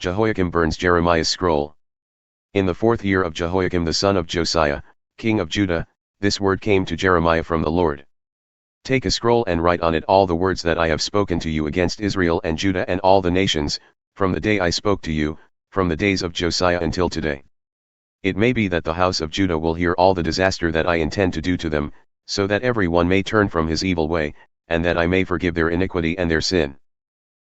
Jehoiakim burns Jeremiah's scroll. In the 4th year of Jehoiakim the son of Josiah, king of Judah, this word came to Jeremiah from the Lord. Take a scroll and write on it all the words that I have spoken to you against Israel and Judah and all the nations, from the day I spoke to you, from the days of Josiah until today. It may be that the house of Judah will hear all the disaster that I intend to do to them, so that every one may turn from his evil way, and that I may forgive their iniquity and their sin.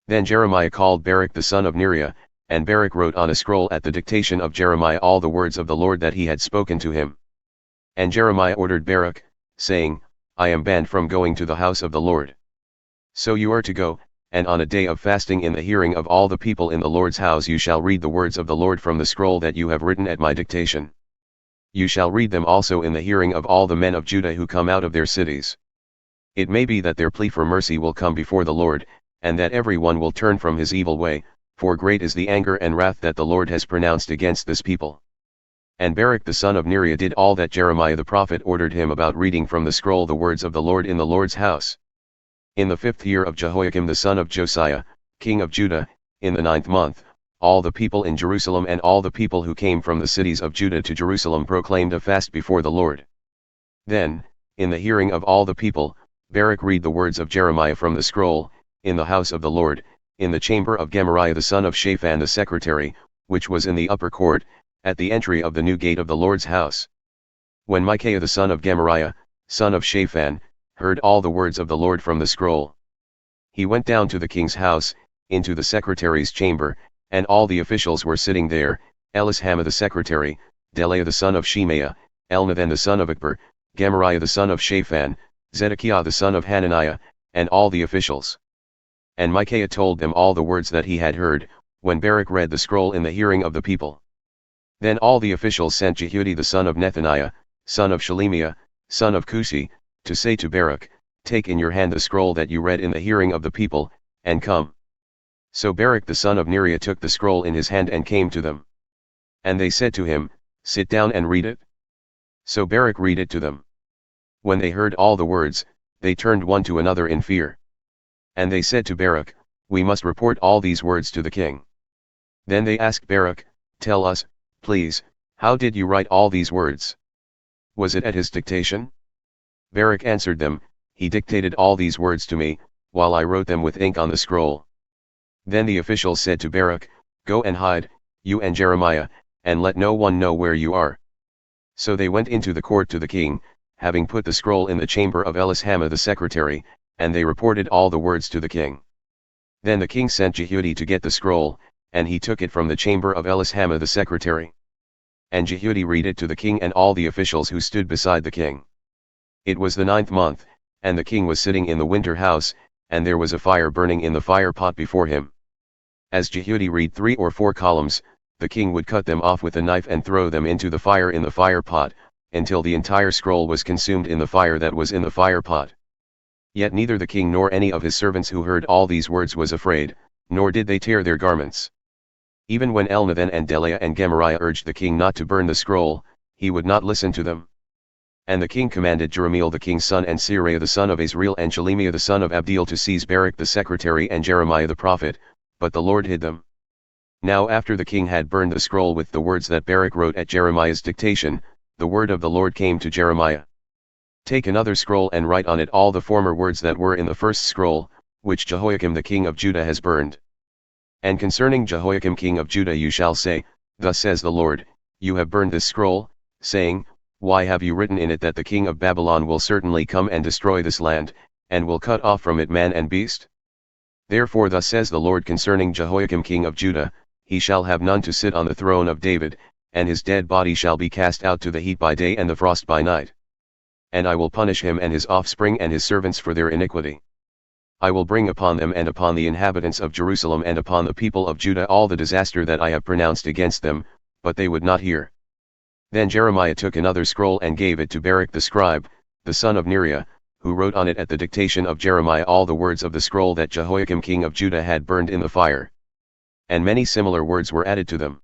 Then Jeremiah called Baruch the son of Neriah, and Baruch wrote on a scroll at the dictation of Jeremiah all the words of the Lord that he had spoken to him. And Jeremiah ordered Baruch, saying, I am banned from going to the house of the Lord. So you are to go, and on a day of fasting in the hearing of all the people in the Lord's house you shall read the words of the Lord from the scroll that you have written at my dictation. You shall read them also in the hearing of all the men of Judah who come out of their cities. It may be that their plea for mercy will come before the Lord, and that every one will turn from his evil way, for great is the anger and wrath that the Lord has pronounced against this people. And Baruch the son of Neriah did all that Jeremiah the prophet ordered him about reading from the scroll the words of the Lord in the Lord's house. In the 5th year of Jehoiakim the son of Josiah, king of Judah, in the 9th month, all the people in Jerusalem and all the people who came from the cities of Judah to Jerusalem proclaimed a fast before the Lord. Then, in the hearing of all the people, Baruch read the words of Jeremiah from the scroll, in the house of the Lord, in the chamber of Neriah the son of Shaphan the secretary, which was in the upper court, at the entry of the new gate of the Lord's house. When Micaiah the son of Neriah, son of Shaphan, heard all the words of the Lord from the scroll, he went down to the king's house, into the secretary's chamber, and all the officials were sitting there, Elishama the secretary, Delaiah the son of Shemaiah, Elnathan the son of Akbor, Gemariah the son of Shaphan, Zedekiah the son of Hananiah, and all the officials. And Micaiah told them all the words that he had heard, when Baruch read the scroll in the hearing of the people. Then all the officials sent Jehudi the son of Nethaniah, son of Shelemiah, son of Cushi, to say to Baruch, Take in your hand the scroll that you read in the hearing of the people, and come. So Baruch the son of Neriah took the scroll in his hand and came to them. And they said to him, Sit down and read it. So Baruch read it to them. When they heard all the words, they turned one to another in fear. And they said to Baruch, We must report all these words to the king. Then they asked Baruch, Tell us, please, how did you write all these words? Was it at his dictation? Baruch answered them, He dictated all these words to me, while I wrote them with ink on the scroll. Then the officials said to Baruch, Go and hide, you and Jeremiah, and let no one know where you are. So they went into the court to the king, having put the scroll in the chamber of Elishama the secretary, and they reported all the words to the king. Then the king sent Jehudi to get the scroll, and he took it from the chamber of Elishama the secretary. And Jehudi read it to the king and all the officials who stood beside the king. It was the 9th month, and the king was sitting in the winter house, and there was a fire burning in the fire pot before him. As Jehudi read 3 or 4 columns, the king would cut them off with a knife and throw them into the fire in the fire pot, until the entire scroll was consumed in the fire that was in the fire pot. Yet neither the king nor any of his servants who heard all these words was afraid, nor did they tear their garments. Even when Elnathan and Delaiah and Gemariah urged the king not to burn the scroll, he would not listen to them. And the king commanded Jerahmeel the king's son and Seraiah the son of Azriel and Shelemiah the son of Abdeel to seize Baruch the secretary and Jeremiah the prophet, but the Lord hid them. Now after the king had burned the scroll with the words that Baruch wrote at Jeremiah's dictation, the word of the Lord came to Jeremiah. Take another scroll and write on it all the former words that were in the first scroll, which Jehoiakim the king of Judah has burned. And concerning Jehoiakim king of Judah you shall say, Thus says the Lord, You have burned this scroll, saying, Why have you written in it that the king of Babylon will certainly come and destroy this land, and will cut off from it man and beast? Therefore thus says the Lord concerning Jehoiakim king of Judah, He shall have none to sit on the throne of David, and his dead body shall be cast out to the heat by day and the frost by night. And I will punish him and his offspring and his servants for their iniquity. I will bring upon them and upon the inhabitants of Jerusalem and upon the people of Judah all the disaster that I have pronounced against them, but they would not hear. Then Jeremiah took another scroll and gave it to Baruch the scribe, the son of Neriah, who wrote on it at the dictation of Jeremiah all the words of the scroll that Jehoiakim king of Judah had burned in the fire. And many similar words were added to them.